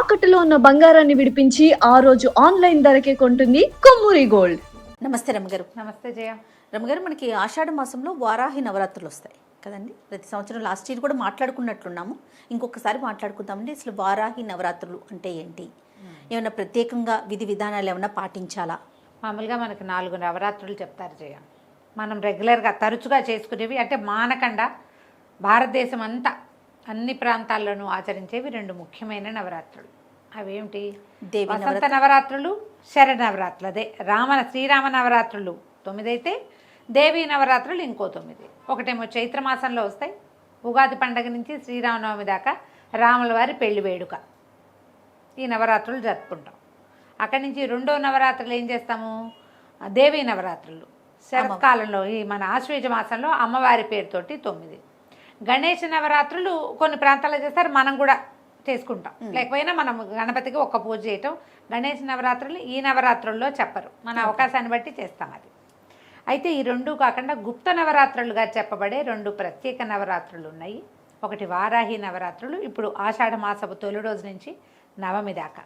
తాకట్టులో ఉన్న బంగారాన్ని విడిపించి ఆ రోజు ఆన్లైన్ ధరకే కొంటుంది కొమ్మూరి గోల్డ్. నమస్తే రమ్మగారు. నమస్తే జయ. రమ్మగారు, మనకి ఆషాఢ మాసంలో వారాహి నవరాత్రులు వస్తాయి కదండి. ప్రతి సంవత్సరం లాస్ట్ ఇయర్ కూడా మాట్లాడుకున్నట్లున్నాము, ఇంకొకసారి మాట్లాడుకుందామండి. అసలు వారాహి నవరాత్రులు అంటే ఏంటి, ఏమైనా ప్రత్యేకంగా విధి విధానాలు ఏమైనా పాటించాలా? మామూలుగా మనకి 4 నవరాత్రులు చెప్తారు జయ. మనం రెగ్యులర్గా తరచుగా చేసుకునేవి అంటే మానకుండా భారతదేశం అంతా అన్ని ప్రాంతాల్లోనూ ఆచరించేవి 2 ముఖ్యమైన నవరాత్రులు. అవేమిటి? దేవి వసంత నవరాత్రులు, శరణ నవరాత్రులు. అదే శ్రీరామ నవరాత్రులు 9 అయితే దేవీ నవరాత్రులు ఇంకో 9. ఒకటేమో చైత్రమాసంలో వస్తాయి, ఉగాది పండగ నుంచి శ్రీరామనవమి దాకా రాముల వారి పెళ్లి వేడుక, ఈ నవరాత్రులు జరుపుకుంటాం. అక్కడి నుంచి 2వ నవరాత్రులు ఏం చేస్తాము, దేవీ నవరాత్రులు. శరత్కాలంలో ఈ మన ఆశ్వేజ మాసంలో అమ్మవారి పేరుతోటి 9. గణేష నవరాత్రులు కొన్ని ప్రాంతాల్లో చేస్తారు, మనం కూడా చేసుకుంటాం. లేకపోయినా మనం గణపతికి ఒక్క పూజ చేయటం. గణేష్ నవరాత్రులు ఈ నవరాత్రుల్లో చెప్పరు, మన అవకాశాన్ని బట్టి చేస్తాం అది. అయితే ఈ 2 కాకుండా గుప్త నవరాత్రులుగా చెప్పబడే 2 ప్రత్యేక నవరాత్రులు ఉన్నాయి. ఒకటి వారాహి నవరాత్రులు, ఇప్పుడు ఆషాఢ మాసపు తొలి రోజు నుంచి నవమి దాకా.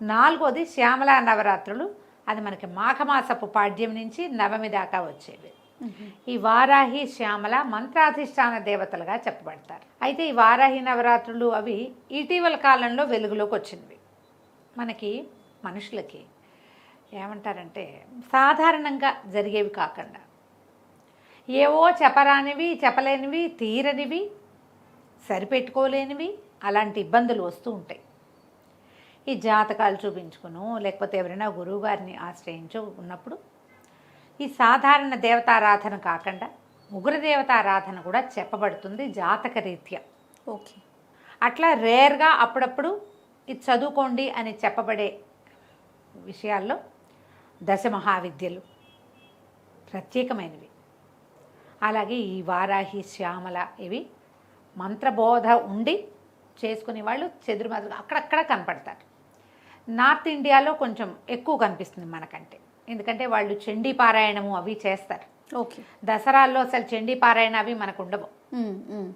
4వది శ్యామలా నవరాత్రులు, అది మనకి మాఘమాసపు పాడ్యం నుంచి నవమి దాకా వచ్చేవి. ఈ వారాహి శ్యామల మంత్రాధిష్టాన దేవతలుగా చెప్పబడతారు. అయితే ఈ వారాహి నవరాత్రులు అవి ఇటీవల కాలంలో వెలుగులోకి వచ్చినవి. మనకి మనుషులకి ఏమంటారంటే సాధారణంగా జరిగేవి కాకుండా ఏవో చెప్పరానివి, చెప్పలేనివి, తీరనివి, సరిపెట్టుకోలేనివి అలాంటి ఇబ్బందులు వస్తూ ఉంటాయి. ఈ జాతకాలు చూపించుకును లేకపోతే ఎవరైనా గురువుగారిని ఆశ్రయించు ఉన్నప్పుడు ఈ సాధారణ దేవతారాధన కాకుండా ఉగ్రదేవతారాధన కూడా చెప్పబడుతుంది జాతక రీత్యా. ఓకే. అట్లా రేర్గా అప్పుడప్పుడు ఇది చదువుకోండి అని చెప్పబడే విషయాల్లో దశమహావిద్యలు ప్రత్యేకమైనవి. అలాగే ఈ వారాహి శ్యామల ఇవి మంత్రబోధ ఉండి చేసుకునే వాళ్ళు చెదురుమదురుగా అక్కడక్కడ కనపడతారు. నార్త్ ఇండియాలో కొంచెం ఎక్కువ కనిపిస్తుంది మనకంటే, ఎందుకంటే వాళ్ళు చండీ పారాయణము అవి చేస్తారు. ఓకే. దసరాల్లో అసలు చండీ పారాయణ అవి మనకు ఉండవు.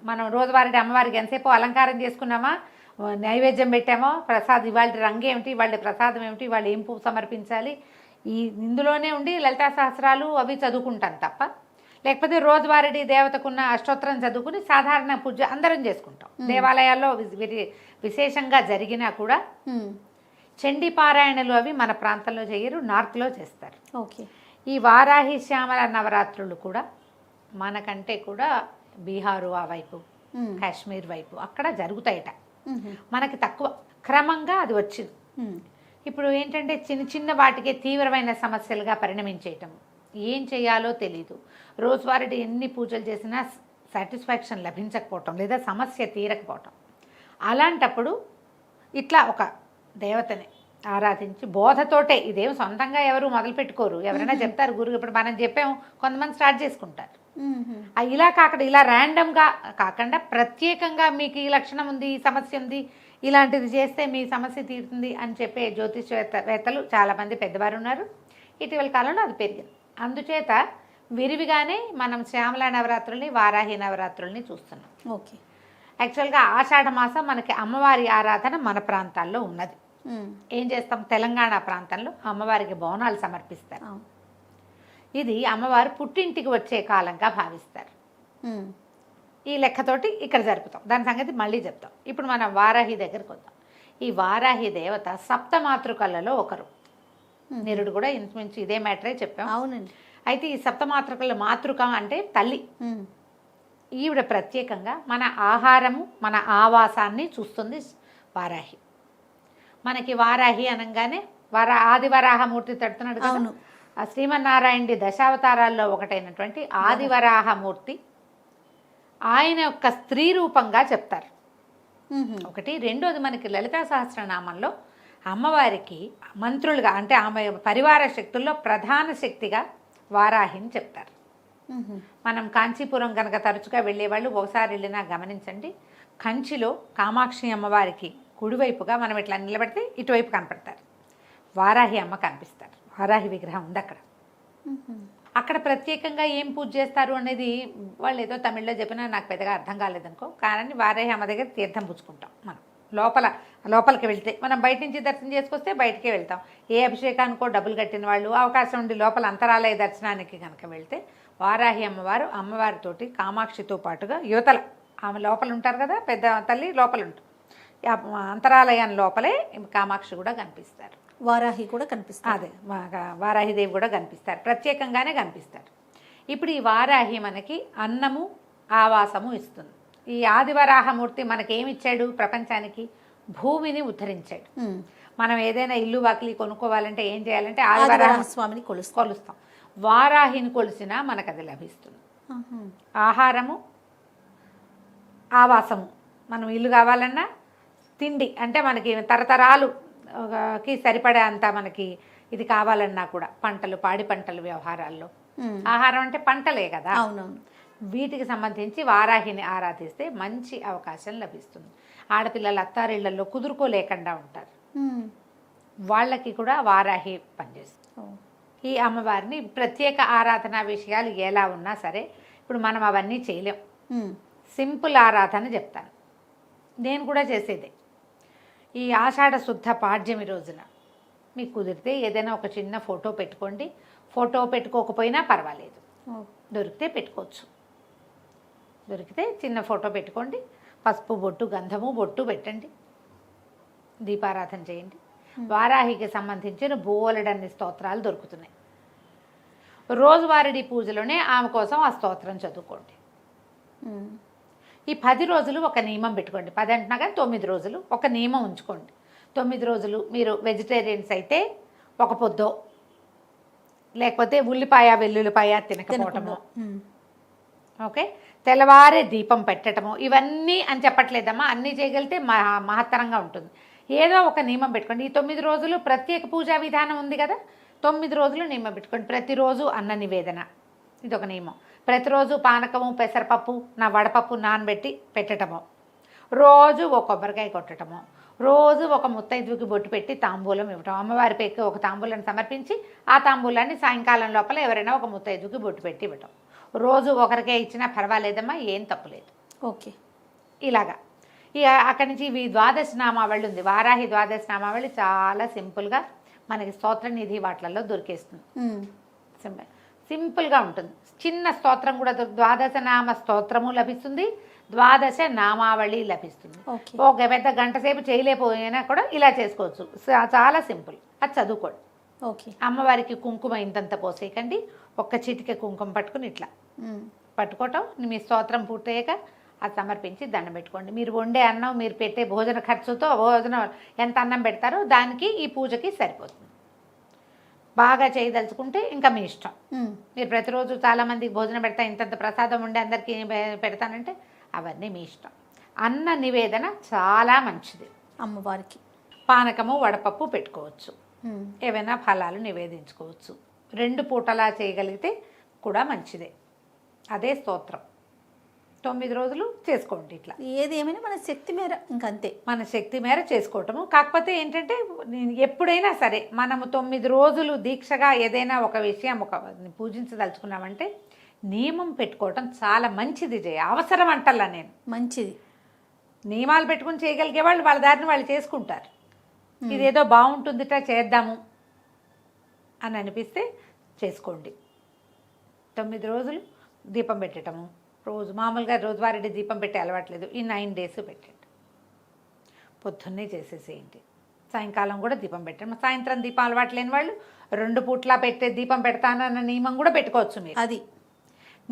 మనం రోజువారీ అమ్మవారికి ఎంతసేపు అలంకారం చేసుకున్నామా, నైవేద్యం పెట్టామో, ప్రసాదం ఇవాళ రంగు ఏమిటి, వాళ్ళ ప్రసాదం ఏమిటి, వాళ్ళు ఏం పువ్వు సమర్పించాలి, ఇందులోనే ఉండి లలితా సహస్రాలు అవి చదువుకుంటాం తప్ప, లేకపోతే రోజువారీ దేవతకున్న అష్టోత్తరం చదువుకుని సాధారణ పూజ అందరం చేసుకుంటాం. దేవాలయాల్లో విశేషంగా జరిగినా కూడా చండీ పారాయణలు అవి మన ప్రాంతంలో చేయరు, నార్త్లో చేస్తారు. ఓకే. ఈ వారాహి శ్యామల నవరాత్రులు కూడా మనకంటే కూడా బీహారు ఆ వైపు, కాశ్మీర్ వైపు అక్కడ జరుగుతాయట. మనకి తక్కువ, క్రమంగా అది వచ్చింది. ఇప్పుడు ఏంటంటే చిన్న చిన్న వాటికే తీవ్రమైన సమస్యలుగా పరిణమించేయటం, ఏం చేయాలో తెలీదు. రోజువారీ ఎన్ని పూజలు చేసినా సాటిస్ఫాక్షన్ లభించకపోవటం లేదా సమస్య తీరకపోవటం. అలాంటప్పుడు ఇట్లా ఒక దేవతని ఆరాధించి బోధతోటే, ఇదేం సొంతంగా ఎవరు మొదలు పెట్టుకోరు, ఎవరైనా చెప్తారు గురువు. ఇప్పుడు మనం చెప్పాము, కొంతమంది స్టార్ట్ చేసుకుంటారు. ఇలా కాకుండా, ఇలా ర్యాండమ్గా కాకుండా ప్రత్యేకంగా మీకు ఈ లక్షణం ఉంది, ఈ సమస్య ఉంది, ఇలాంటిది చేస్తే మీ సమస్య తీరుతుంది అని చెప్పే జ్యోతిష్వేత్తలు చాలామంది పెద్దవారు ఉన్నారు. ఇటీవల కాలంలో అది పెరిగింది. అందుచేత విరివిగానే మనం శ్యామలా నవరాత్రుల్ని, వారాహి నవరాత్రుల్ని చూస్తున్నాం. ఓకే. యాక్చువల్గా ఆషాఢ మాసం మనకి అమ్మవారి ఆరాధన మన ప్రాంతాల్లో ఉన్నది. ఏం చేస్తాం, తెలంగాణ ప్రాంతంలో అమ్మవారికి బోనాలు సమర్పిస్తారు. ఇది అమ్మవారు పుట్టింటికి వచ్చే కాలంగా భావిస్తారు. ఈ లెక్కతోటి ఇక్కడ జరుపుతాం. దాని సంగతి మళ్ళీ చెప్తాం. ఇప్పుడు మనం వారాహి దగ్గరికి వద్దాం. ఈ వారాహి దేవత సప్తమాతృకలలో ఒకరు. నిరుడు కూడా ఇంచుమించు ఇదే మ్యాటరే చెప్పాం. అవునండి. అయితే ఈ సప్తమాతృకల మాతృక అంటే తల్లి. ఈవిడ ప్రత్యేకంగా మన ఆహారము, మన ఆవాసాన్ని చూస్తుంది వారాహి. మనకి వారాహి అనగానే ఆదివరాహమూర్తి తడుతున్నాడు కదా, ఆ శ్రీమన్నారాయణుడి దశావతారాల్లో ఒకటైనటువంటి ఆదివరాహమూర్తి ఆయన యొక్క స్త్రీ రూపంగా చెప్తారు. ఒకటి. రెండోది, మనకి లలితా సహస్రనామంలో అమ్మవారికి మంత్రులుగా అంటే ఆమె పరివార శక్తుల్లో ప్రధాన శక్తిగా వారాహిని చెప్తారు. మనం కాంచీపురం కనుక తరచుగా వెళ్ళేవాళ్ళు ఒకసారి వెళ్ళినా గమనించండి, కంచిలో కామాక్షి అమ్మవారికి కుడివైపుగా మనం ఇట్లా నిలబడితే ఇటువైపు కనపడతారు, వారాహి అమ్మ కనిపిస్తారు. వారాహి విగ్రహం ఉంది అక్కడ. అక్కడ ప్రత్యేకంగా ఏం పూజ చేస్తారు అనేది వాళ్ళు ఏదో తమిళ్లో చెప్పినా నాకు పెద్దగా అర్థం కాలేదనుకో, కానీ వారాహి అమ్మ దగ్గర తీర్థం పుచ్చుకుంటాం మనం. లోపలికి వెళ్తే మనం బయట నుంచి దర్శనం చేసుకొస్తే బయటికే వెళ్తాం. ఏ అభిషేకానికో డబ్బులు కట్టిన వాళ్ళు అవకాశం ఉండి లోపల అంతరాలయ దర్శనానికి కనుక వెళ్తే వారాహి అమ్మవారితోటి కామాక్షితో పాటుగా యువతల ఆమె లోపల ఉంటారు కదా, పెద్ద తల్లి లోపల ఉంటారు. అంతరాలయం లోపలే కామాక్షి కూడా కనిపిస్తారు, వారాహి కూడా కనిపిస్తుంది. అదే వారాహిదేవి కూడా కనిపిస్తారు, ప్రత్యేకంగానే కనిపిస్తారు. ఇప్పుడు ఈ వారాహి మనకి అన్నము ఆవాసము ఇస్తుంది. ఈ ఆదివరాహమూర్తి మనకేమిచ్చాడు? ప్రపంచానికి భూమిని ఉద్ధరించాడు. మనం ఏదైనా ఇల్లు వాకిలి కొనుక్కోవాలంటే ఏం చేయాలంటే ఆదివరాహ స్వామిని కొలుస్తాం. వారాహిని కొలిసినా మనకు అది లభిస్తుంది. ఆహారము ఆవాసము, మనం ఇల్లు కావాలన్నా తిండి అంటే మనకి తరతరాలుకి సరిపడే అంత మనకి ఇది కావాలన్నా కూడా పంటలు పాడి పంటలు వ్యవహారాల్లో ఆహారం అంటే పంటలే కదా. అవునవును. వీటికి సంబంధించి వారాహిని ఆరాధిస్తే మంచి అవకాశం లభిస్తుంది. ఆడపిల్లలు అత్తారిళ్లలో కుదురుకోలేకుండా ఉంటారు, వాళ్ళకి కూడా వారాహి పనిచేస్తుంది. ఈ అమ్మవారిని ప్రత్యేక ఆరాధన విషయాలు ఎలా ఉన్నా సరే ఇప్పుడు మనం అవన్నీ చేయలేం. సింపుల్ ఆరాధన చెప్తాను, నేను కూడా చేసేదే. ఈ ఆషాఢ శుద్ధ పాడ్యమి రోజున మీకు కుదిరితే ఏదైనా ఒక చిన్న ఫోటో పెట్టుకోండి. ఫోటో పెట్టుకోకపోయినా పర్వాలేదు, దొరికితే పెట్టుకోవచ్చు. దొరికితే చిన్న ఫోటో పెట్టుకోండి, పసుపు బొట్టు గంధము బొట్టు పెట్టండి, దీపారాధన చేయండి. వారాహికి సంబంధించిన బోలెడన్ని స్తోత్రాలు దొరుకుతున్నాయి. రోజువారీ పూజలోనే ఆమె కోసం ఆ స్తోత్రం చదువుకోండి. ఈ 10 రోజులు ఒక నియమం పెట్టుకోండి. 10 అంటున్నా కానీ 9 రోజులు ఒక నియమం ఉంచుకోండి. 9 రోజులు మీరు వెజిటేరియన్స్ అయితే ఒక పొద్దో, లేకపోతే ఉల్లిపాయ వెల్లుల్లిపాయ తినకపోవటము, ఓకే, తెల్లవారే దీపం పెట్టడము, ఇవన్నీ అని చెప్పట్లేదమ్మా, అన్నీ చేయగలిగితే మహత్తరంగా ఉంటుంది. ఏదో ఒక నియమం పెట్టుకోండి. ఈ 9 రోజులు ప్రత్యేక పూజా విధానం ఉంది కదా, 9 రోజులు నియమం పెట్టుకోండి. ప్రతిరోజు అన్న నివేదన, ఇది ఒక నియమం. ప్రతిరోజు పానకము పెసరపప్పు వడపప్పు నానబెట్టి పెట్టడము, రోజు ఒక కొబ్బరికాయ కొట్టడము, రోజు ఒక ముత్తైదువుకి బొట్టు పెట్టి తాంబూలం ఇవ్వటం. అమ్మవారి పేరుకి ఒక తాంబూలాన్ని సమర్పించి ఆ తాంబూలాన్ని సాయంకాలం లోపల ఎవరైనా ఒక ముత్తైదువుకి బొట్టు పెట్టి ఇవ్వటం. రోజు ఒకరికే ఇచ్చినా పర్వాలేదమ్మా, ఏం తప్పులేదు. ఓకే, ఇలాగా అక్కడి నుంచి ఇవి ద్వాదశ నామావళి ఉంది. వారాహి ద్వాదశ నామావళి చాలా సింపుల్గా మనకి స్తోత్ర నిధి వాటిలలో దొరికేస్తుంది. సింపుల్గా ఉంటుంది. చిన్న స్తోత్రం కూడా ద్వాదశ నామ స్తోత్రము లభిస్తుంది, ద్వాదశ నామావళి లభిస్తుంది. ఒక పెద్ద గంట సేపు చేయలేకపోయినా కూడా ఇలా చేసుకోవచ్చు. చాలా సింపుల్, అది చదువుకోండి. ఓకే. అమ్మవారికి కుంకుమ ఇంతంత పోసేయకండి, ఒక్క చిటికె కుంకుమ పట్టుకుని ఇట్లా పట్టుకోవటం. మీ స్తోత్రం పూర్తయ్యాక అది సమర్పించి దండం పెట్టుకోండి. మీరు వండే అన్నం, మీరు పెట్టే భోజన ఖర్చుతో భోజనం ఎంత అన్నం పెడతారో దానికి ఈ పూజకి సరిపోతుంది. బాగా చేయదలుచుకుంటే ఇంకా మీ ఇష్టం. మీరు ప్రతిరోజు చాలామందికి భోజనం పెడతా, ఇంతంత ప్రసాదం ఉండి అందరికీ పెడతానంటే అవన్నీ మీ ఇష్టం. అన్న నివేదన చాలా మంచిది. అమ్మవారికి పానకము వడపప్పు పెట్టుకోవచ్చు, ఏవైనా ఫలాలు నివేదించుకోవచ్చు. 2 పూటలా చేయగలిగితే కూడా మంచిదే. అదే స్తోత్రం 9 రోజులు చేసుకోండి. ఇట్లా ఏది ఏమైనా మన శక్తి మేర, ఇంకంతే మన శక్తి మేర చేసుకోవటము. కాకపోతే ఏంటంటే ఎప్పుడైనా సరే మనము 9 రోజులు దీక్షగా ఏదైనా ఒక విషయం పూజించదలుచుకున్నామంటే నియమం పెట్టుకోవటం చాలా మంచిది. అవసరం అంటల్లా నేను, మంచిది. నియమాలు పెట్టుకుని చేయగలిగే వాళ్ళు వాళ్ళ దారిని వాళ్ళు చేసుకుంటారు. ఇదేదో బాగుంటుందిట చేద్దాము అని అనిపిస్తే చేసుకోండి. 9 రోజులు దీపం పెట్టడము, రోజు మామూలుగా రోజువారీ దీపం పెట్టే అలవాట్లేదు, ఈ 9 డేస్ పెట్టండి. పొద్దున్నే చేసేసేయండి, సాయంకాలం కూడా దీపం పెట్టండి. సాయంత్రం దీపం అలవాటు లేని వాళ్ళు 2 పూట్లా పెట్టే దీపం పెడతానన్న నియమం కూడా పెట్టుకోవచ్చు. మీరు అది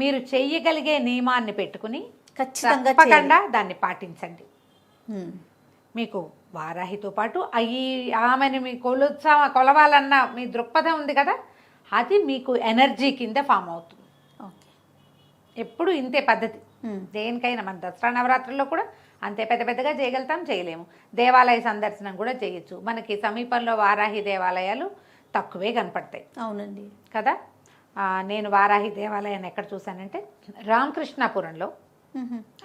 మీరు చెయ్యగలిగే నియమాన్ని పెట్టుకుని ఖచ్చితంగా దాన్ని పాటించండి. మీకు వారాహితో పాటు ఆమెను మీ కొలవాలన్న మీ దృక్పథం ఉంది కదా, అది మీకు ఎనర్జీ కింద ఫామ్ అవుతుంది. ఎప్పుడు ఇంతే పద్ధతి. దేనికైనా మన దసరా నవరాత్రుల్లో కూడా అంతే పెద్ద పెద్దగా చేయగలుగుతాం, చేయలేము. దేవాలయ సందర్శనం కూడా చేయొచ్చు. మనకి సమీపంలో వారాహి దేవాలయాలు తక్కువే కనపడతాయి. అవునండి కదా. నేను వారాహి దేవాలయాన్ని ఎక్కడ చూశానంటే రామకృష్ణాపురంలో,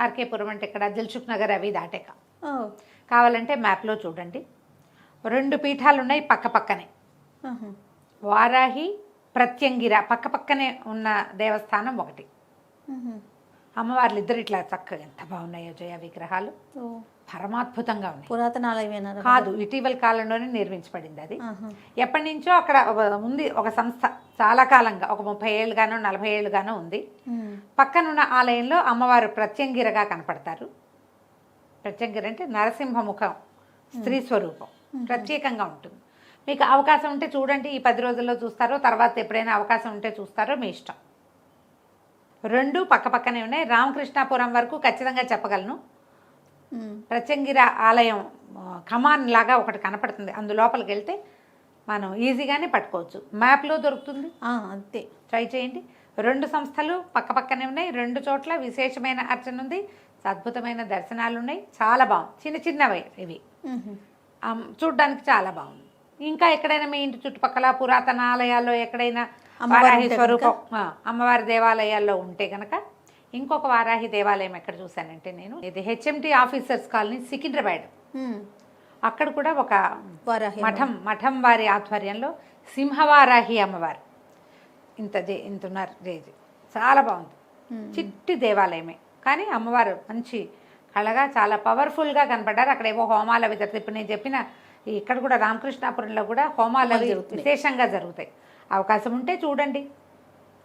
ఆర్కేపురం అంటే ఇక్కడ దిల్సుఖ్ నగర్ అవి దాటాక, కావాలంటే మ్యాప్లో చూడండి. 2 పీఠాలు ఉన్నాయి పక్క పక్కనే. వారాహి ప్రత్యంగిర పక్క పక్కనే ఉన్న దేవస్థానం ఒకటి. అమ్మవార్లు ఇద్దరు ఇట్లా చక్కగా ఎంత బాగున్నాయో జయ విగ్రహాలు, పరమాద్భుతంగా ఉన్నాయి. పురాతన ఆలయమేనా? కాదు, ఇటీవల కాలంలోనే నిర్మించబడింది అది. ఎప్పటి నుంచో అక్కడ ఉంది ఒక సంస్థ, చాలా కాలంగా, ఒక 30 ఏళ్ళుగానో 40 ఏళ్ళుగానో ఉంది. పక్కనున్న ఆలయంలో అమ్మవారు ప్రత్యంగిరగా కనపడతారు. ప్రత్యంగిర అంటే నరసింహముఖం, స్త్రీ స్వరూపం, ప్రత్యేకంగా ఉంటుంది. మీకు అవకాశం ఉంటే చూడండి, ఈ 10 రోజుల్లో చూస్తారో, తర్వాత ఎప్పుడైనా అవకాశం ఉంటే చూస్తారో మీ ఇష్టం. రెండు పక్క పక్కనే ఉన్నాయి. రామకృష్ణాపురం వరకు ఖచ్చితంగా చెప్పగలను. ప్రత్యంగిర ఆలయం కమాన్ లాగా ఒకటి కనపడుతుంది, అందులోపలికి వెళ్తే మనం ఈజీగానే పట్టుకోవచ్చు. మ్యాప్లో దొరుకుతుంది, అంతే, ట్రై చేయండి. 2 సంస్థలు పక్క పక్కనే ఉన్నాయి. 2 చోట్ల విశేషమైన అర్చన ఉంది, అద్భుతమైన దర్శనాలు ఉన్నాయి. చాలా బాగుంది. చిన్న చిన్నవి ఇవి, చూడ్డానికి చాలా బాగుంది. ఇంకా ఎక్కడైనా మీ ఇంటి చుట్టుపక్కల పురాతన ఆలయాల్లో ఎక్కడైనా వారాహి స్వరూపం అమ్మవారి దేవాలయాల్లో ఉంటే కనుక, ఇంకొక వారాహి దేవాలయం ఎక్కడ చూశానంటే నేను, ఇది హెచ్ఎంటి ఆఫీసర్స్ కాలనీ, సికింద్రాబాద్. అక్కడ కూడా ఒక వారాహి మఠం వారి ఆధ్వర్యంలో సింహవారాహి అమ్మవారు ఇంతున్నారు. జేజీ చాలా బాగుంది. చిట్టి దేవాలయమే కానీ అమ్మవారు మంచి కళగా చాలా పవర్ఫుల్గా కనపడ్డారు. అక్కడ ఏవో హోమాలు అవి జరుగుతాయి. ఇప్పుడు నేను చెప్పిన ఇక్కడ కూడా రామకృష్ణాపురంలో కూడా హోమాలు అవి విశేషంగా జరుగుతాయి. అవకాశం ఉంటే చూడండి,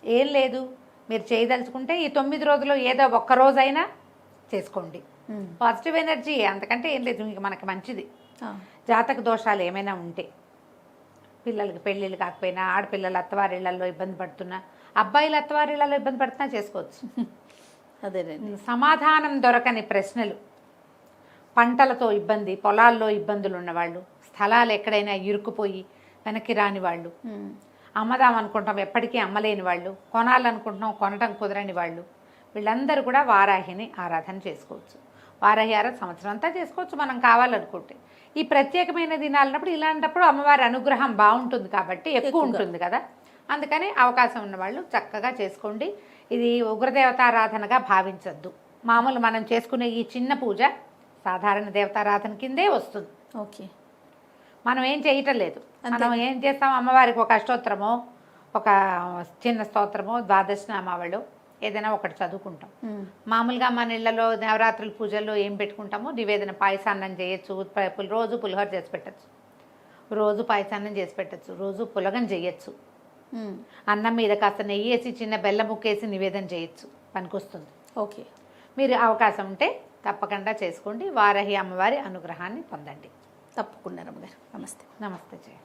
ఏం లేదు. మీరు చేయదలుచుకుంటే ఈ 9 రోజుల్లో ఏదో ఒక్క రోజైనా చేసుకోండి. పాజిటివ్ ఎనర్జీ, అంతకంటే ఏం లేదు. ఇంక మనకి మంచిది. జాతక దోషాలు ఏమైనా ఉంటే, పిల్లలకి పెళ్ళిళ్ళు కాకపోయినా, ఆడపిల్లలు అత్తవారిళ్లలో ఇబ్బంది పడుతున్నా, అబ్బాయిలు అత్తవారిళ్లలో ఇబ్బంది పడుతున్నా చేసుకోవచ్చు. అదేనండి. సమాధానం దొరకని ప్రశ్నలు, పంటలతో ఇబ్బంది, పొలాల్లో ఇబ్బందులు ఉన్నవాళ్ళు, స్థలాలు ఎక్కడైనా ఇరుక్కుపోయి వెనక్కి రాని వాళ్ళు, అమ్మదాం అనుకుంటాం ఎప్పటికీ అమ్మలేని వాళ్ళు, కొనాలనుకుంటున్నాం కొనటం కుదరని వాళ్ళు, వీళ్ళందరూ కూడా వారాహిని ఆరాధన చేసుకోవచ్చు. వారాహి ఆరాధన సంవత్సరం అంతా చేసుకోవచ్చు మనం కావాలనుకుంటే. ఈ ప్రత్యేకమైన దినాలన్నప్పుడు, ఇలాంటప్పుడు అమ్మవారి అనుగ్రహం బాగుంటుంది కాబట్టి ఎక్కువ ఉంటుంది కదా, అందుకని అవకాశం ఉన్నవాళ్ళు చక్కగా చేసుకోండి. ఇది ఉగ్రదేవతారాధనగా భావించద్దు. మామూలు మనం చేసుకునే ఈ చిన్న పూజ సాధారణ దేవతారాధన కిందే వస్తుంది. ఓకే, మనం ఏం చేయటం లేదు. మనం ఏం చేస్తాం, అమ్మవారికి ఒక అష్టోత్తరమో, ఒక చిన్న స్తోత్రమో, ద్వాదశనామావళి ఏదైనా ఒకటి చదువుకుంటాం. మామూలుగా మన ఇళ్లలో నవరాత్రుల పూజల్లో ఏం పెట్టుకుంటామో, నివేదన పాయసాన్నం చేయొచ్చు, రోజు పులిహోర చేసి పెట్టచ్చు, రోజు పాయసాన్నం చేసి పెట్టచ్చు, రోజు పులగం చేయొచ్చు, అన్నం మీద కాస్త నెయ్యి వేసి చిన్న బెల్లం ముక్కేసి నివేదన చేయొచ్చు, పనికొస్తుంది. ఓకే, మీరు అవకాశం ఉంటే తప్పకుండా చేసుకోండి. వారాహి అమ్మవారి అనుగ్రహాన్ని పొందండి. తప్పకుండా రమ్మగారు. నమస్తే. నమస్తే జయ.